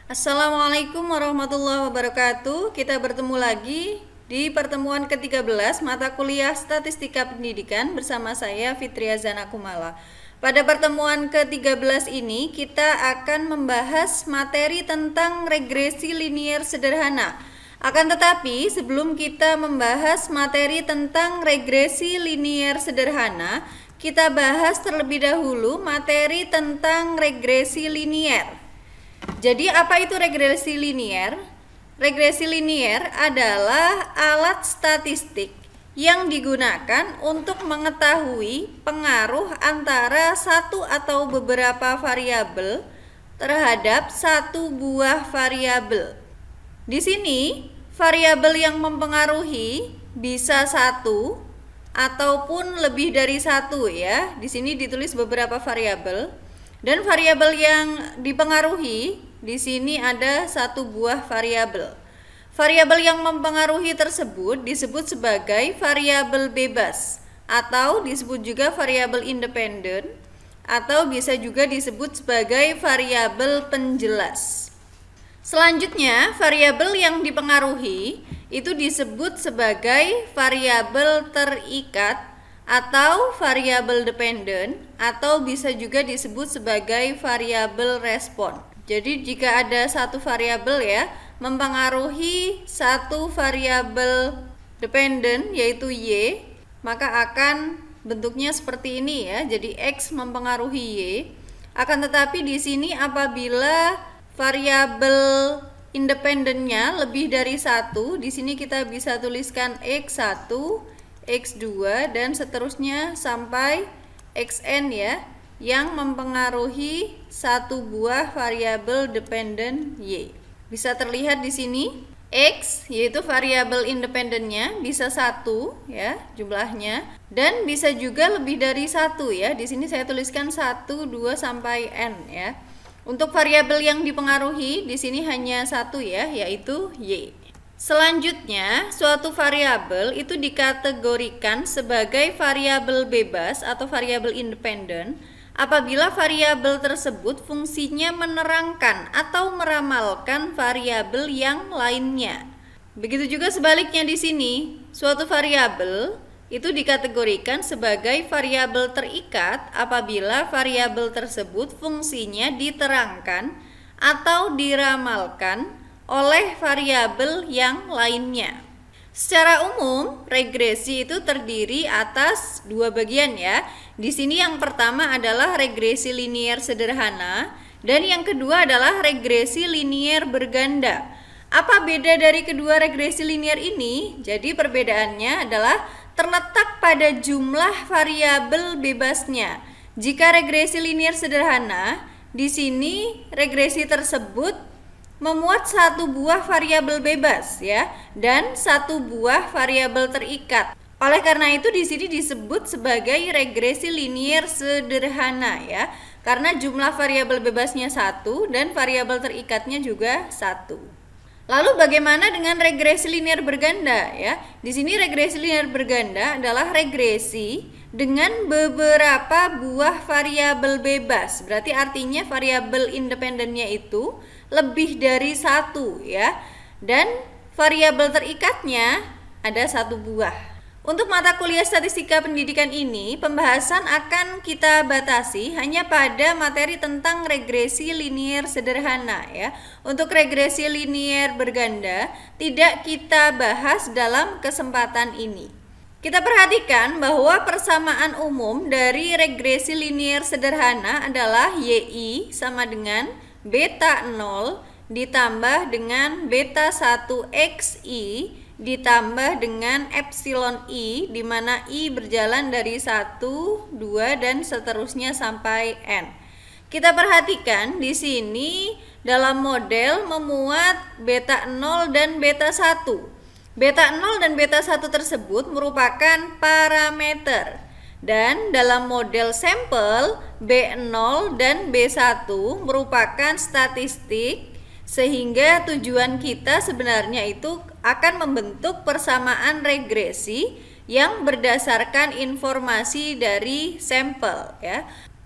Assalamualaikum warahmatullahi wabarakatuh. Kita bertemu lagi di pertemuan ke-13 mata kuliah Statistika Pendidikan bersama saya Fitria Zana Kumala. Pada pertemuan ke-13 ini kita akan membahas materi tentang regresi linier sederhana. Akan tetapi sebelum kita membahas materi tentang regresi linier sederhana, kita bahas terlebih dahulu materi tentang regresi linier. Jadi apa itu regresi linier? Regresi linier adalah alat statistik yang digunakan untuk mengetahui pengaruh antara satu atau beberapa variabel terhadap satu buah variabel. Di sini variabel yang mempengaruhi bisa satu ataupun lebih dari satu ya. Di sini ditulis beberapa variabel. Dan variabel yang dipengaruhi di sini ada satu buah variabel. Variabel yang mempengaruhi tersebut disebut sebagai variabel bebas atau disebut juga variabel independen atau bisa juga disebut sebagai variabel penjelas. Selanjutnya, variabel yang dipengaruhi itu disebut sebagai variabel terikat atau variabel dependen atau bisa juga disebut sebagai variabel respon. Jadi jika ada satu variabel ya mempengaruhi satu variabel dependen yaitu Y, maka akan bentuknya seperti ini ya. Jadi X mempengaruhi Y. Akan tetapi di sini apabila variabel independennya lebih dari satu, di sini kita bisa tuliskan X1, X2 dan seterusnya sampai Xn ya, yang mempengaruhi satu buah variabel dependen Y. Bisa terlihat di sini X yaitu variabel independennya bisa satu ya jumlahnya, dan bisa juga lebih dari satu ya. Di sini saya tuliskan 1, 2 sampai N ya. Untuk variabel yang dipengaruhi di sini hanya satu ya, yaitu Y. Selanjutnya, suatu variabel itu dikategorikan sebagai variabel bebas atau variabel independen apabila variabel tersebut fungsinya menerangkan atau meramalkan variabel yang lainnya. Begitu juga sebaliknya di sini, suatu variabel itu dikategorikan sebagai variabel terikat apabila variabel tersebut fungsinya diterangkan atau diramalkan oleh variabel yang lainnya. Secara umum, regresi itu terdiri atas dua bagian ya. Di sini yang pertama adalah regresi linier sederhana dan yang kedua adalah regresi linier berganda. Apa beda dari kedua regresi linier ini? Jadi perbedaannya adalah terletak pada jumlah variabel bebasnya. Jika regresi linier sederhana, di sini regresi tersebut memuat satu buah variabel bebas ya dan satu buah variabel terikat. Oleh karena itu di sini disebut sebagai regresi linier sederhana ya, karena jumlah variabel bebasnya satu dan variabel terikatnya juga satu. Lalu bagaimana dengan regresi linier berganda ya? Di sini regresi linier berganda adalah regresi dengan beberapa buah variabel bebas. Berarti artinya variabel independennya itu lebih dari satu ya, dan variabel terikatnya ada satu buah. Untuk mata kuliah Statistika Pendidikan ini, pembahasan akan kita batasi hanya pada materi tentang regresi linier sederhana ya. Untuk regresi linier berganda tidak kita bahas dalam kesempatan ini. Kita perhatikan bahwa persamaan umum dari regresi linier sederhana adalah YI sama dengan beta 0 ditambah dengan beta 1 XI ditambah dengan epsilon I, di mana I berjalan dari 1, 2 dan seterusnya sampai N. Kita perhatikan di sini dalam model memuat beta 0 dan beta 1. Beta 0 dan beta 1 tersebut merupakan parameter. Dan dalam model sampel B0 dan B1 merupakan statistik, sehingga tujuan kita sebenarnya itu akan membentuk persamaan regresi yang berdasarkan informasi dari sampel ya.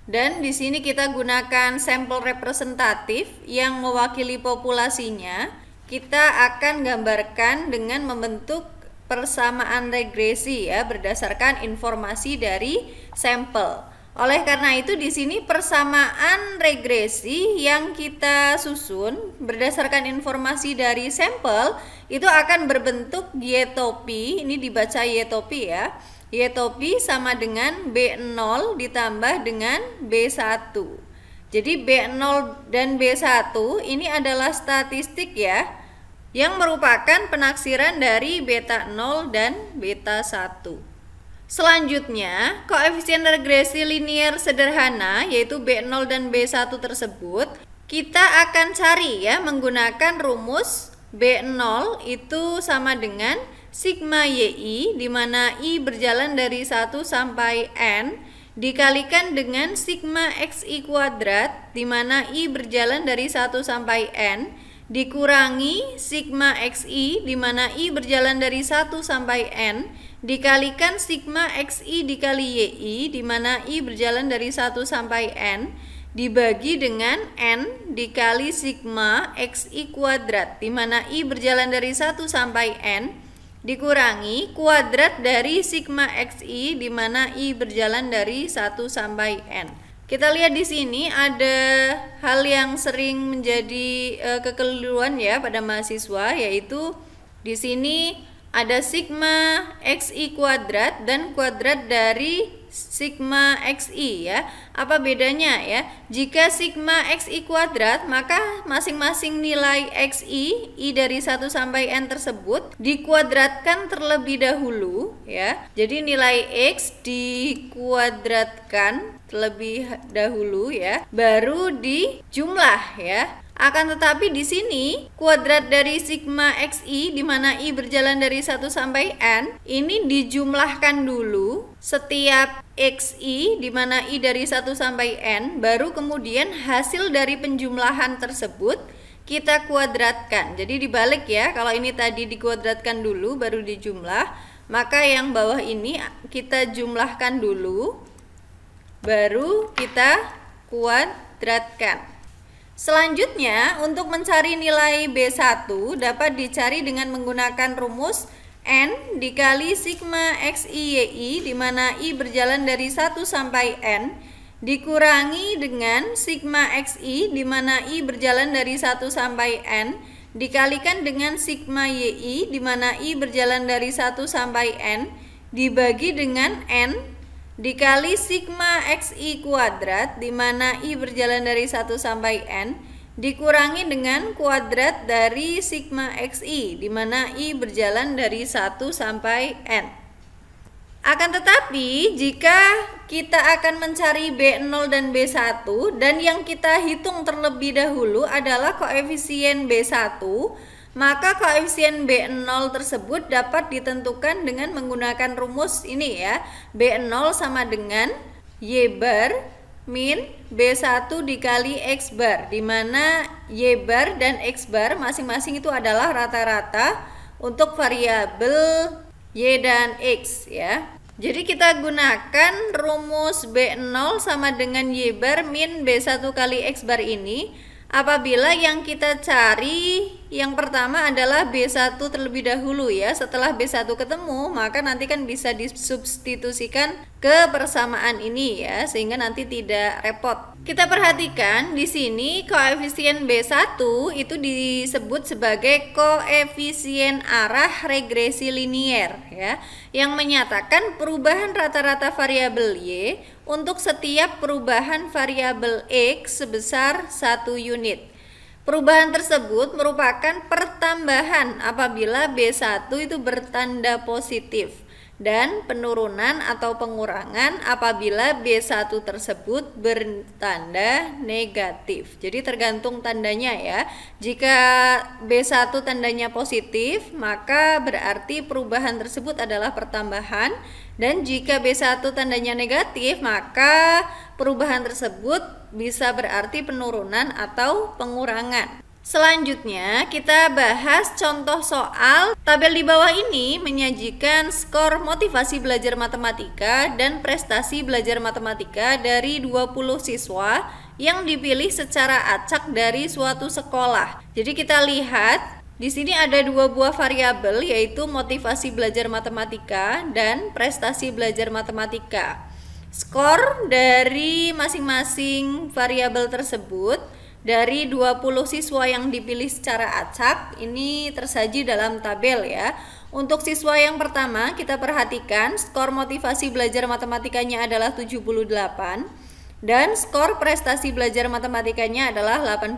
Dan di sini kita gunakan sampel representatif yang mewakili populasinya. Kita akan gambarkan dengan membentuk persamaan regresi ya, berdasarkan informasi dari sampel. Oleh karena itu di sini persamaan regresi yang kita susun berdasarkan informasi dari sampel itu akan berbentuk Y-topi. Ini dibaca Y-topi ya. Y-topi sama dengan B0 ditambah dengan B1. Jadi B0 dan B1 ini adalah statistik ya, yang merupakan penaksiran dari beta 0 dan beta 1. Selanjutnya, koefisien regresi linier sederhana yaitu B0 dan B1 tersebut kita akan cari ya menggunakan rumus B0 itu sama dengan sigma YI, di mana I berjalan dari 1 sampai N, dikalikan dengan sigma XI kuadrat, di mana I berjalan dari 1 sampai N, dikurangi sigma XI, di mana I berjalan dari 1 sampai N, dikalikan sigma XI dikali YI, di mana I berjalan dari 1 sampai N, dibagi dengan N dikali sigma XI kuadrat, di mana I berjalan dari 1 sampai N, dikurangi kuadrat dari sigma XI, di mana I berjalan dari 1 sampai N. Kita lihat di sini ada hal yang sering menjadi kekeliruan ya pada mahasiswa, yaitu di sini ada sigma XI kuadrat dan kuadrat dari sigma XI ya. Apa bedanya ya? Jika sigma XI kuadrat, maka masing-masing nilai XI, I dari 1 sampai N tersebut dikuadratkan terlebih dahulu ya. Jadi nilai X dikuadratkan terlebih dahulu ya, baru dijumlah ya. Akan tetapi di sini kuadrat dari sigma XI, di mana I berjalan dari 1 sampai N, ini dijumlahkan dulu setiap XI, di mana I dari 1 sampai N, baru kemudian hasil dari penjumlahan tersebut kita kuadratkan. Jadi dibalik ya, kalau ini tadi dikuadratkan dulu baru dijumlah, maka yang bawah ini kita jumlahkan dulu baru kita kuadratkan. Selanjutnya, untuk mencari nilai B1 dapat dicari dengan menggunakan rumus N dikali sigma XI YI, di mana I berjalan dari 1 sampai N, dikurangi dengan sigma XI, di mana I berjalan dari 1 sampai N, dikalikan dengan sigma YI, di mana I berjalan dari 1 sampai N, dibagi dengan N dikali sigma XI kuadrat, di mana I berjalan dari 1 sampai N, dikurangi dengan kuadrat dari sigma XI, di mana I berjalan dari 1 sampai N. Akan tetapi jika kita akan mencari B0 dan B1 dan yang kita hitung terlebih dahulu adalah koefisien B1, maka koefisien B0 tersebut dapat ditentukan dengan menggunakan rumus ini ya. B0 sama dengan Y bar min B1 dikali X bar, di mana Y bar dan X bar masing-masing itu adalah rata-rata untuk variabel Y dan X ya. Jadi kita gunakan rumus B0 sama dengan Y bar min B1 kali X bar ini apabila yang kita cari yang pertama adalah B1 terlebih dahulu ya. Setelah B1 ketemu, maka nanti kan bisa disubstitusikan ke persamaan ini ya, sehingga nanti tidak repot. Kita perhatikan di sini koefisien B1 itu disebut sebagai koefisien arah regresi linier ya, yang menyatakan perubahan rata-rata variabel Y untuk setiap perubahan variabel X sebesar 1 unit. Perubahan tersebut merupakan pertambahan apabila B1 itu bertanda positif dan penurunan atau pengurangan apabila B1 tersebut bertanda negatif. Jadi tergantung tandanya ya. Jika B1 tandanya positif, maka berarti perubahan tersebut adalah pertambahan, dan jika B1 tandanya negatif, maka perubahan tersebut bisa berarti penurunan atau pengurangan. Selanjutnya kita bahas contoh soal. Tabel di bawah ini menyajikan skor motivasi belajar matematika dan prestasi belajar matematika dari 20 siswa yang dipilih secara acak dari suatu sekolah. Jadi kita lihat di sini ada dua buah variabel, yaitu motivasi belajar matematika dan prestasi belajar matematika. Skor dari masing-masing variabel tersebut dari 20 siswa yang dipilih secara acak ini tersaji dalam tabel ya. Untuk siswa yang pertama kita perhatikan skor motivasi belajar matematikanya adalah 78 dan skor prestasi belajar matematikanya adalah 85.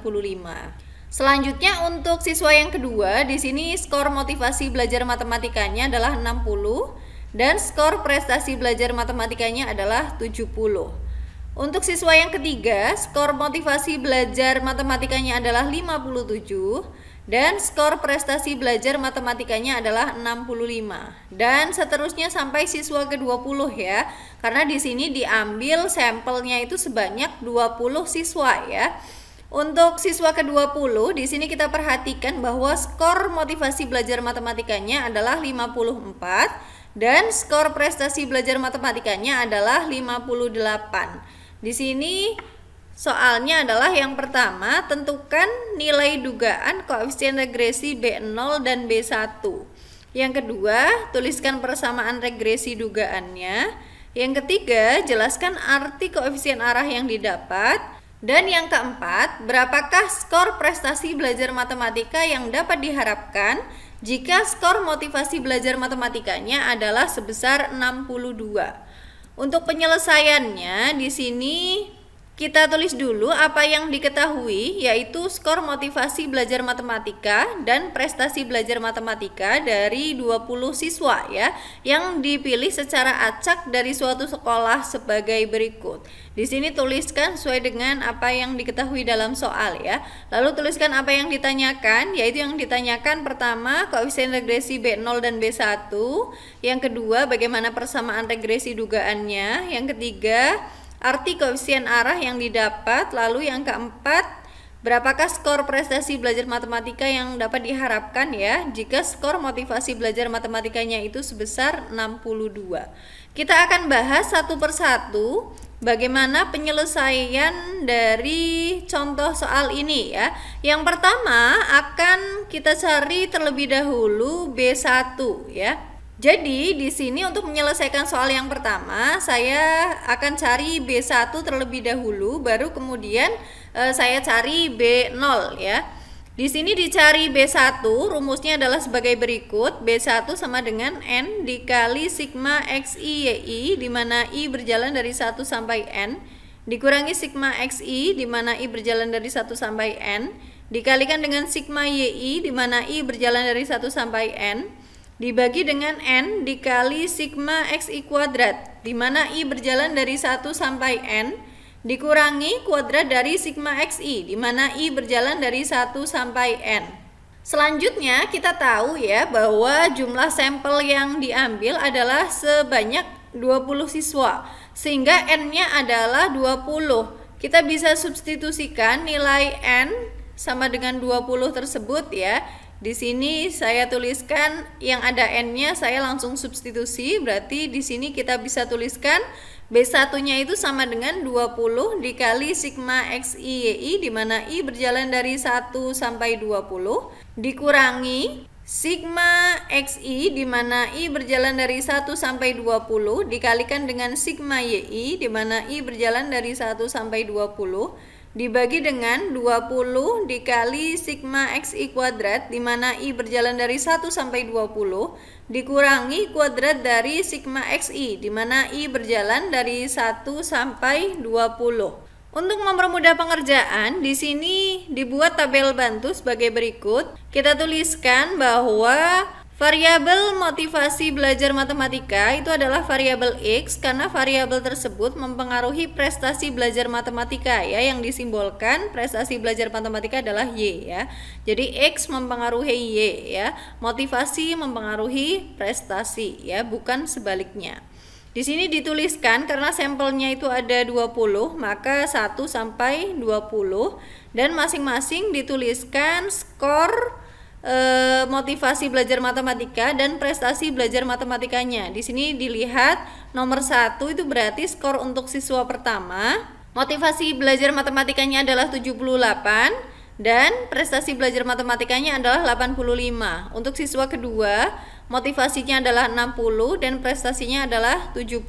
Selanjutnya untuk siswa yang kedua, di sini skor motivasi belajar matematikanya adalah 60 dan skor prestasi belajar matematikanya adalah 70. Untuk siswa yang ketiga, skor motivasi belajar matematikanya adalah 57 dan skor prestasi belajar matematikanya adalah 65. Dan seterusnya sampai siswa ke-20 ya. Karena di sini diambil sampelnya itu sebanyak 20 siswa ya. Untuk siswa ke-20 di sini kita perhatikan bahwa skor motivasi belajar matematikanya adalah 54 dan skor prestasi belajar matematikanya adalah 58. Di sini soalnya adalah yang pertama, tentukan nilai dugaan koefisien regresi B0 dan B1. Yang kedua, tuliskan persamaan regresi dugaannya. Yang ketiga, jelaskan arti koefisien arah yang didapat. Dan yang keempat, berapakah skor prestasi belajar matematika yang dapat diharapkan jika skor motivasi belajar matematikanya adalah sebesar 62. Untuk penyelesaiannya di sini kita tulis dulu apa yang diketahui, yaitu skor motivasi belajar matematika dan prestasi belajar matematika dari 20 siswa ya yang dipilih secara acak dari suatu sekolah sebagai berikut. Di sini tuliskan sesuai dengan apa yang diketahui dalam soal ya. Lalu tuliskan apa yang ditanyakan, yaitu yang ditanyakan pertama koefisien regresi B0 dan B1, yang kedua bagaimana persamaan regresi dugaannya, yang ketiga arti koefisien arah yang didapat, lalu yang keempat berapakah skor prestasi belajar matematika yang dapat diharapkan ya jika skor motivasi belajar matematikanya itu sebesar 62. Kita akan bahas satu persatu bagaimana penyelesaian dari contoh soal ini ya. Yang pertama akan kita cari terlebih dahulu B1 ya. Jadi di sini untuk menyelesaikan soal yang pertama saya akan cari B1 terlebih dahulu, baru kemudian saya cari B0 ya. Di sini dicari B1, rumusnya adalah sebagai berikut. B1 sama dengan N dikali sigma XI YI, di mana I berjalan dari 1 sampai N, dikurangi sigma XI, di mana I berjalan dari 1 sampai N, dikalikan dengan sigma YI, di mana I berjalan dari 1 sampai N, dibagi dengan N dikali sigma XI kuadrat, di mana I berjalan dari 1 sampai N, dikurangi kuadrat dari sigma XI, di mana I berjalan dari 1 sampai N. Selanjutnya kita tahu ya bahwa jumlah sampel yang diambil adalah sebanyak 20 siswa, sehingga N-nya adalah 20. Kita bisa substitusikan nilai N sama dengan 20 tersebut ya. Di sini saya tuliskan yang ada N-nya, saya langsung substitusi, berarti di sini kita bisa tuliskan B1-nya itu sama dengan 20 dikali sigma XI YI, di mana I berjalan dari 1 sampai 20, dikurangi sigma XI, di mana I berjalan dari 1 sampai 20, dikalikan dengan sigma YI, di mana I berjalan dari 1 sampai 20, dibagi dengan 20 dikali sigma XI kuadrat, di mana I berjalan dari 1 sampai 20, dikurangi kuadrat dari sigma XI, di mana I berjalan dari 1 sampai 20. Untuk mempermudah pengerjaan, di sini dibuat tabel bantu sebagai berikut. Kita tuliskan bahwa variabel motivasi belajar matematika itu adalah variabel X, karena variabel tersebut mempengaruhi prestasi belajar matematika ya, yang disimbolkan prestasi belajar matematika adalah Y ya. Jadi X mempengaruhi Y ya, motivasi mempengaruhi prestasi ya, bukan sebaliknya. Di sini dituliskan karena sampelnya itu ada 20, maka 1 sampai 20 dan masing-masing dituliskan skor motivasi belajar matematika dan prestasi belajar matematikanya. Di sini dilihat nomor 1 itu berarti skor untuk siswa pertama, motivasi belajar matematikanya adalah 78 dan prestasi belajar matematikanya adalah 85. Untuk siswa kedua, motivasinya adalah 60 dan prestasinya adalah 70.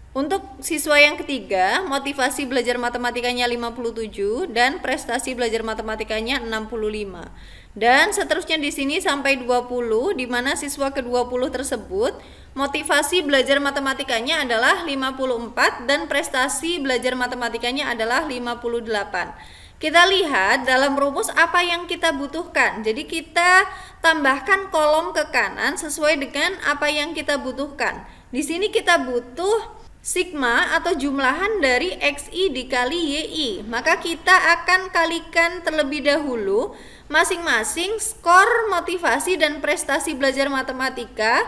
Untuk siswa yang ketiga, motivasi belajar matematikanya 57 dan prestasi belajar matematikanya 65. Dan seterusnya di sini sampai 20, di mana siswa ke-20 tersebut motivasi belajar matematikanya adalah 54 dan prestasi belajar matematikanya adalah 58. Kita lihat dalam rumus apa yang kita butuhkan. Jadi kita tambahkan kolom ke kanan sesuai dengan apa yang kita butuhkan. Di sini kita butuh sigma atau jumlahan dari XI dikali YI. Maka kita akan kalikan terlebih dahulu masing-masing skor motivasi dan prestasi belajar matematika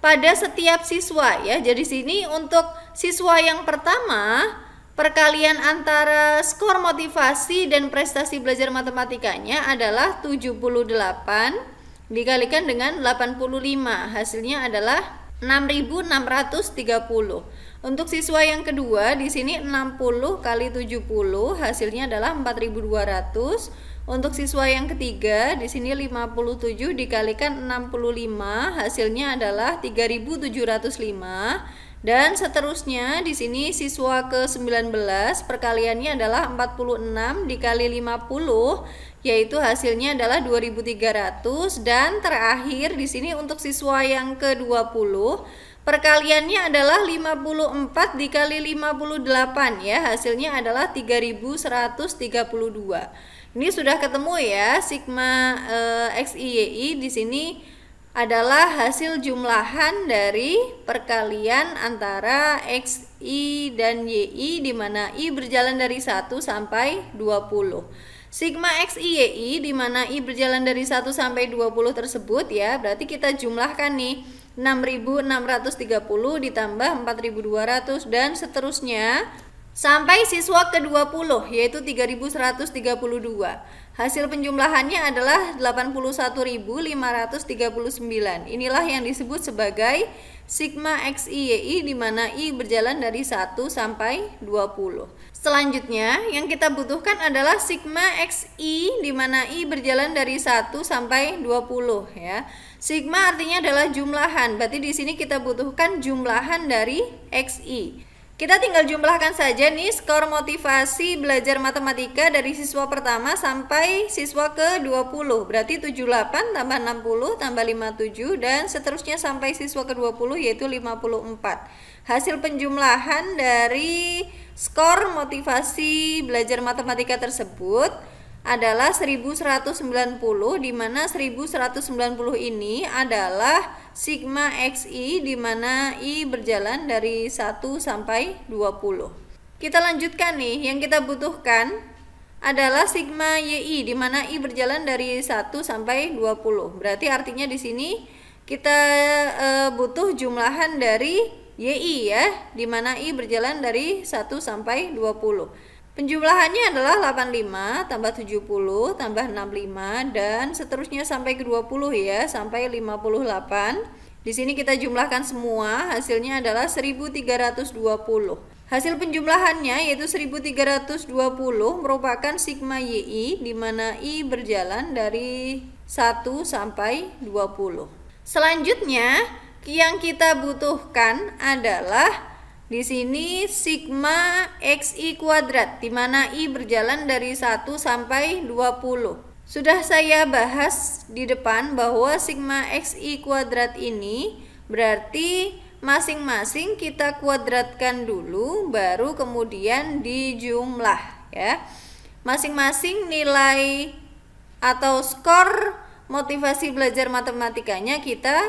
pada setiap siswa ya. Jadi sini untuk siswa yang pertama, perkalian antara skor motivasi dan prestasi belajar matematikanya adalah 78 dikalikan dengan 85. Hasilnya adalah 6.630. Untuk siswa yang kedua di sini 60 kali 70 hasilnya adalah 4.200. Untuk siswa yang ketiga di sini 57 dikalikan 65 hasilnya adalah 3.705. Dan seterusnya di sini siswa ke-19 perkaliannya adalah 46 dikali 50 yaitu hasilnya adalah 2.300. Dan terakhir di sini untuk siswa yang ke-20 perkaliannya adalah 54 dikali 58 ya, hasilnya adalah 3.132. Ini sudah ketemu ya, sigma XI-YI di sini adalah hasil jumlahan dari perkalian antara XI dan YI di mana I berjalan dari 1 sampai 20. Sigma XI-YI di mana I berjalan dari 1 sampai 20 tersebut ya, berarti kita jumlahkan nih 6.630 ditambah 4.200 dan seterusnya sampai siswa ke-20 yaitu 3.132. Hasil penjumlahannya adalah 81.539. Inilah yang disebut sebagai sigma XI-YI di mana I berjalan dari 1 sampai 20. Selanjutnya yang kita butuhkan adalah sigma XI di mana I berjalan dari 1 sampai 20 ya. Sigma artinya adalah jumlahan, berarti di sini kita butuhkan jumlahan dari XI. Kita tinggal jumlahkan saja nih skor motivasi belajar matematika dari siswa pertama sampai siswa ke-20. Berarti 78 tambah 60 tambah 57 dan seterusnya sampai siswa ke-20 yaitu 54. Hasil penjumlahan dari skor motivasi belajar matematika tersebut adalah 1190 di mana 1190 ini adalah sigma XI di mana I berjalan dari 1 sampai 20. Kita lanjutkan nih, yang kita butuhkan adalah sigma YI di mana I berjalan dari 1 sampai 20. Berarti artinya di sini kita butuh jumlahan dari YI ya, di mana I berjalan dari 1 sampai 20. Penjumlahannya adalah 85 tambah 70 tambah 65 dan seterusnya sampai ke 20 ya, sampai 58. Di sini kita jumlahkan semua, hasilnya adalah 1320. Hasil penjumlahannya yaitu 1320 merupakan sigma YI di mana I berjalan dari 1 sampai 20. Selanjutnya yang kita butuhkan adalah di sini sigma XI kuadrat di mana I berjalan dari 1 sampai 20. Sudah saya bahas di depan bahwa sigma XI kuadrat ini berarti masing-masing kita kuadratkan dulu baru kemudian dijumlah ya. Masing-masing nilai atau skor motivasi belajar matematikanya kita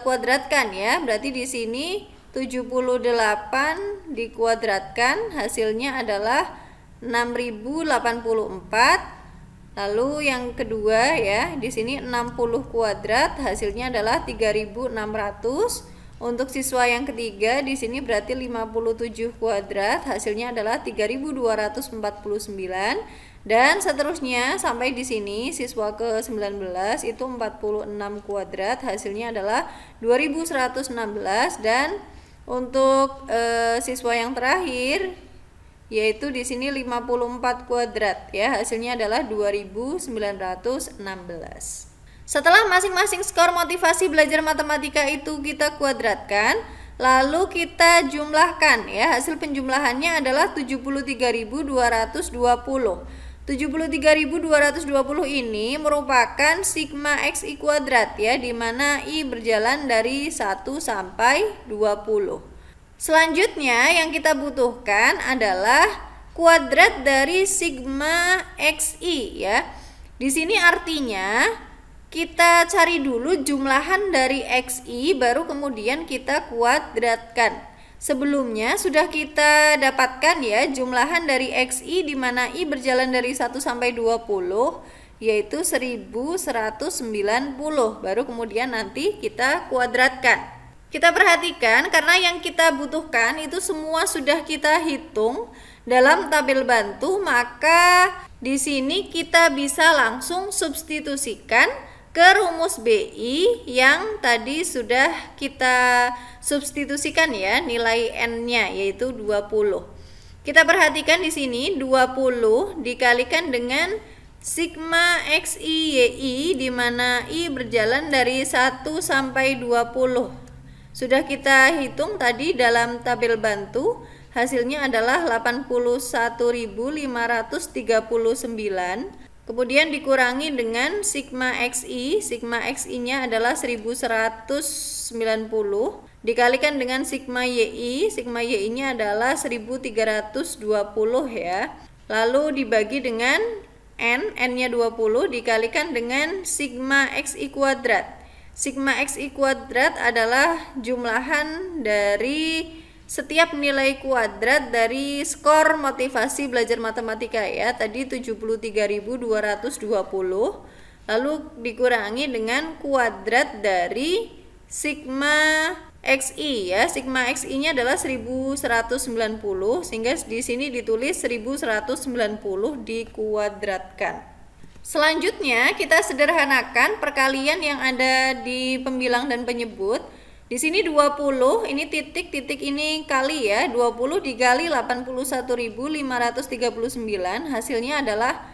kuadratkan ya. Berarti di sini 78 dikuadratkan hasilnya adalah 6084. Lalu yang kedua ya, di sini 60 kuadrat hasilnya adalah 3600. Untuk siswa yang ketiga di sini berarti 57 kuadrat, hasilnya adalah 3249, dan seterusnya sampai di sini siswa ke-19 itu 46 kuadrat, hasilnya adalah 2116, dan untuk siswa yang terakhir yaitu di sini 54 kuadrat ya, hasilnya adalah 2916. Setelah masing-masing skor motivasi belajar matematika itu kita kuadratkan, lalu kita jumlahkan ya. Hasil penjumlahannya adalah 73.220. 73.220 ini merupakan sigma xi kuadrat ya, di mana i berjalan dari 1 sampai 20. Selanjutnya yang kita butuhkan adalah kuadrat dari sigma xi ya. Di sini artinya kita cari dulu jumlahan dari xi, baru kemudian kita kuadratkan. Sebelumnya sudah kita dapatkan ya jumlahan dari xi, di mana i berjalan dari 1 sampai 20 yaitu 1190, baru kemudian nanti kita kuadratkan. Kita perhatikan karena yang kita butuhkan itu semua sudah kita hitung dalam tabel bantu, maka di sini kita bisa langsung substitusikan ke rumus BI yang tadi sudah kita substitusikan ya, nilai N-nya yaitu 20. Kita perhatikan di sini 20 dikalikan dengan sigma xi yi, di mana i berjalan dari 1 sampai 20. Sudah kita hitung tadi dalam tabel bantu, hasilnya adalah 81.539. Kemudian dikurangi dengan sigma xi nya adalah 1190, dikalikan dengan sigma yi nya adalah 1320 ya. Lalu dibagi dengan n-nya 20, dikalikan dengan sigma xi kuadrat. Sigma xi kuadrat adalah jumlahan dari setiap nilai kuadrat dari skor motivasi belajar matematika ya, tadi 73.220, lalu dikurangi dengan kuadrat dari sigma xi ya. Sigma xi nya adalah 1190, sehingga di sini ditulis 1190 dikuadratkan. Selanjutnya kita sederhanakan perkalian yang ada di pembilang dan penyebut. Di sini 20, ini titik ini kali ya, 20 dikali 81.539, hasilnya adalah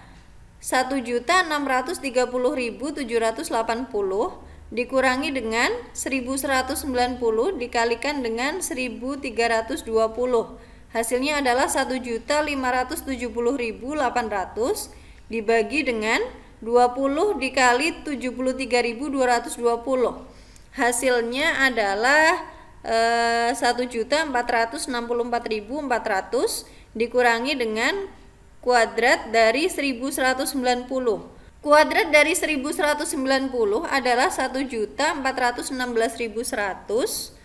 1.630.780, dikurangi dengan 1.190 dikalikan dengan 1.320, hasilnya adalah 1.570.800, dibagi dengan 20 dikali 73.220. Hasilnya adalah 1.464.400 dikurangi dengan kuadrat dari 1190. Kuadrat dari 1190 adalah 1.416.100,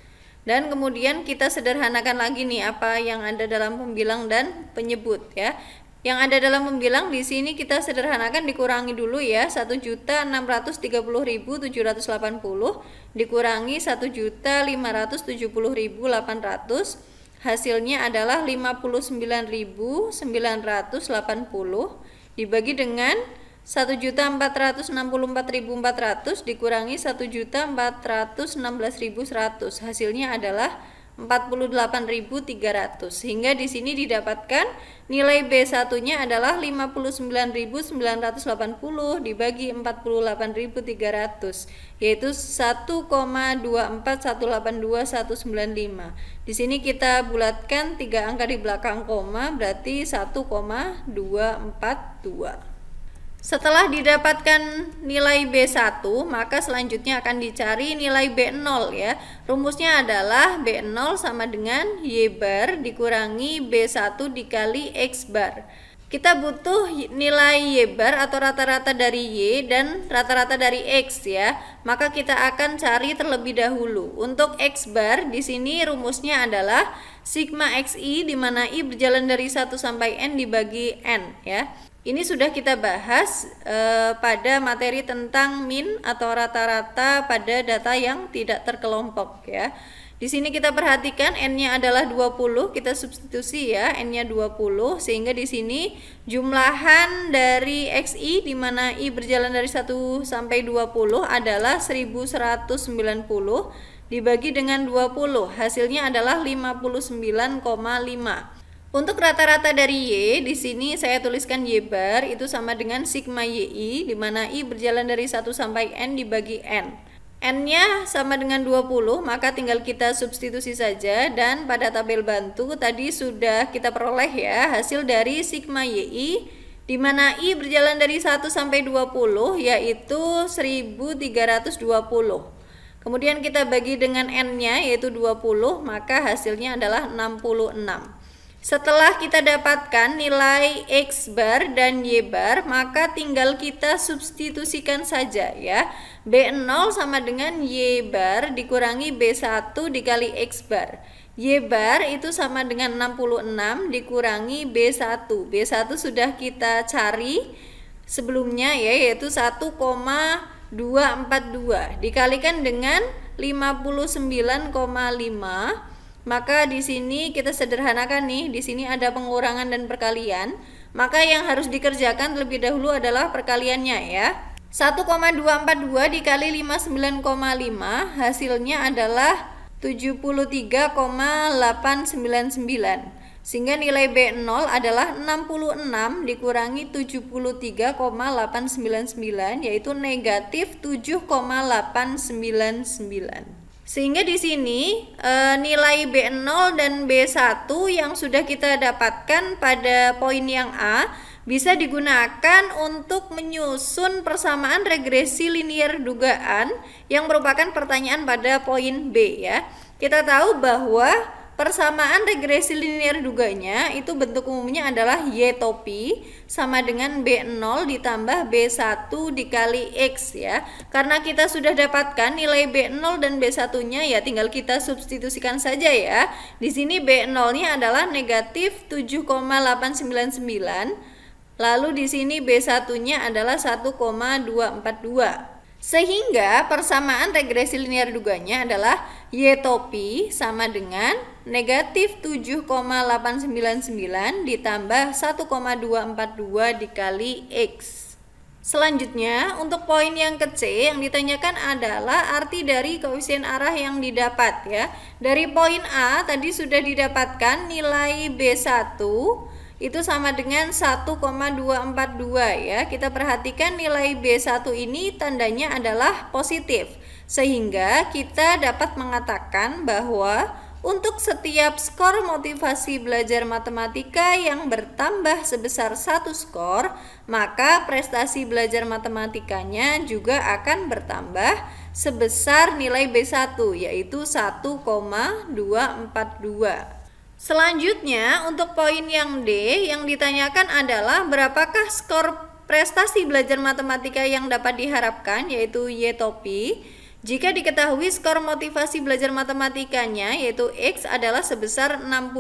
dan kemudian kita sederhanakan lagi nih apa yang ada dalam pembilang dan penyebut ya. Yang ada dalam pembilang di sini kita sederhanakan, dikurangi dulu ya, 1.630.780 dikurangi 1.570.800, hasilnya adalah 59.980, dibagi dengan 1.464.400 dikurangi 1.416.100, hasilnya adalah 48.300, sehingga di sini didapatkan nilai B1-nya adalah 59.980 dibagi 48.300, yaitu 1,24182.195. Di sini kita bulatkan 3 angka di belakang koma, berarti 1,242. Setelah didapatkan nilai B1, maka selanjutnya akan dicari nilai B0 ya. Rumusnya adalah B0 sama dengan Y bar dikurangi B1 dikali X bar. Kita butuh nilai Y bar atau rata-rata dari Y dan rata-rata dari X ya. Maka kita akan cari terlebih dahulu. Untuk X bar di sini rumusnya adalah sigma XI, di mana I berjalan dari 1 sampai N dibagi N ya. Ini sudah kita bahas pada materi tentang min atau rata-rata pada data yang tidak terkelompok ya. Di sini kita perhatikan N-nya adalah 20, kita substitusi ya, N-nya 20, sehingga di sini jumlahan dari XI di mana I berjalan dari 1 sampai 20 adalah 1190 dibagi dengan 20, hasilnya adalah 59,5. Untuk rata-rata dari Y, di sini saya tuliskan Y bar itu sama dengan sigma YI, di mana I berjalan dari 1 sampai N dibagi N. N-nya sama dengan 20, maka tinggal kita substitusi saja, dan pada tabel bantu tadi sudah kita peroleh ya hasil dari sigma YI, di mana I berjalan dari 1 sampai 20 yaitu 1320. Kemudian kita bagi dengan N-nya yaitu 20, maka hasilnya adalah 66. Setelah kita dapatkan nilai X bar dan Y bar, maka tinggal kita substitusikan saja ya. B0 sama dengan Y bar dikurangi B1 dikali X bar. Y bar itu sama dengan 66 dikurangi B1. B1 sudah kita cari sebelumnya ya, yaitu 1,242 dikalikan dengan 59,5. Maka di sini kita sederhanakan nih, di sini ada pengurangan dan perkalian. Maka yang harus dikerjakan terlebih dahulu adalah perkaliannya ya. 1,242 dikali 59,5 hasilnya adalah 73,899. Sehingga nilai B0 adalah 66 dikurangi 73,899 yaitu negatif 7,899. Sehingga di sini nilai B0 dan B1 yang sudah kita dapatkan pada poin yang A bisa digunakan untuk menyusun persamaan regresi linear dugaan yang merupakan pertanyaan pada poin B ya. Kita tahu bahwa persamaan regresi linear duganya itu bentuk umumnya adalah Y topi sama dengan B0 ditambah B1 dikali X ya. Karena kita sudah dapatkan nilai B0 dan B1-nya ya tinggal kita substitusikan saja ya. Di sini B0-nya adalah negatif 7,899. Lalu di sini B1-nya adalah 1,242. Sehingga persamaan regresi linear duganya adalah Y topi sama dengan negatif 7,899 ditambah 1,242 dikali X. Selanjutnya untuk poin yang ke C yang ditanyakan adalah arti dari koefisien arah yang didapat ya. Dari poin A tadi sudah didapatkan nilai B1 itu sama dengan 1,242 ya. Kita perhatikan nilai B1 ini tandanya adalah positif, sehingga kita dapat mengatakan bahwa untuk setiap skor motivasi belajar matematika yang bertambah sebesar 1 skor, maka prestasi belajar matematikanya juga akan bertambah sebesar nilai B1 yaitu 1,242. Selanjutnya untuk poin yang D yang ditanyakan adalah berapakah skor prestasi belajar matematika yang dapat diharapkan yaitu Y topi jika diketahui skor motivasi belajar matematikanya yaitu X adalah sebesar 62.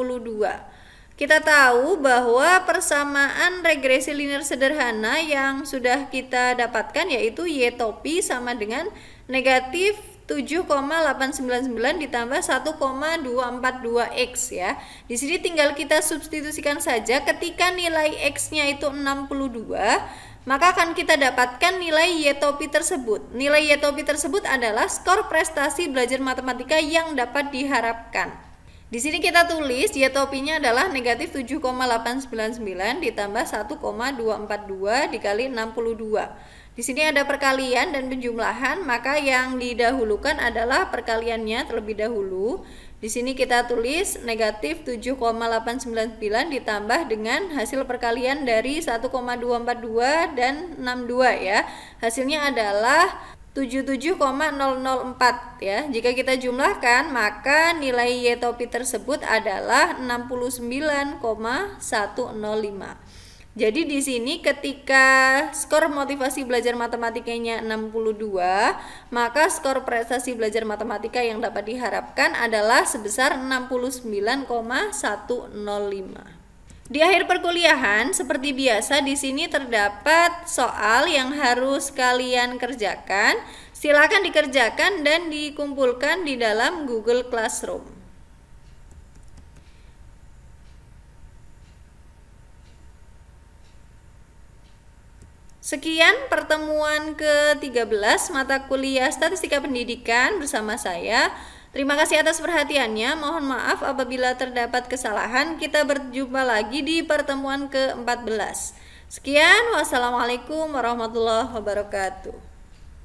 Kita tahu bahwa persamaan regresi linear sederhana yang sudah kita dapatkan yaitu Y topi sama dengan negatif 7,899 ditambah 1,242 X ya. Di sini tinggal kita substitusikan saja. Ketika nilai X-nya itu 62, maka akan kita dapatkan nilai Y topi tersebut. Nilai Y topi tersebut adalah skor prestasi belajar matematika yang dapat diharapkan. Di sini kita tulis Y topinya adalah negatif 7,899 ditambah 1,242 dikali 62. Di sini ada perkalian dan penjumlahan, maka yang didahulukan adalah perkaliannya terlebih dahulu. Di sini kita tulis negatif 7,899 ditambah dengan hasil perkalian dari 1,242 dan 62 ya. Hasilnya adalah 77,004 ya. Jika kita jumlahkan, maka nilai Y topi tersebut adalah 69,105. Jadi di sini ketika skor motivasi belajar matematikanya 62, maka skor prestasi belajar matematika yang dapat diharapkan adalah sebesar 69,105. Di akhir perkuliahan, seperti biasa di sini terdapat soal yang harus kalian kerjakan. Silakan dikerjakan dan dikumpulkan di dalam Google Classroom. Sekian pertemuan ke-13 mata kuliah Statistika Pendidikan bersama saya. Terima kasih atas perhatiannya. Mohon maaf apabila terdapat kesalahan. Kita berjumpa lagi di pertemuan ke-14. Sekian, wassalamualaikum warahmatullahi wabarakatuh.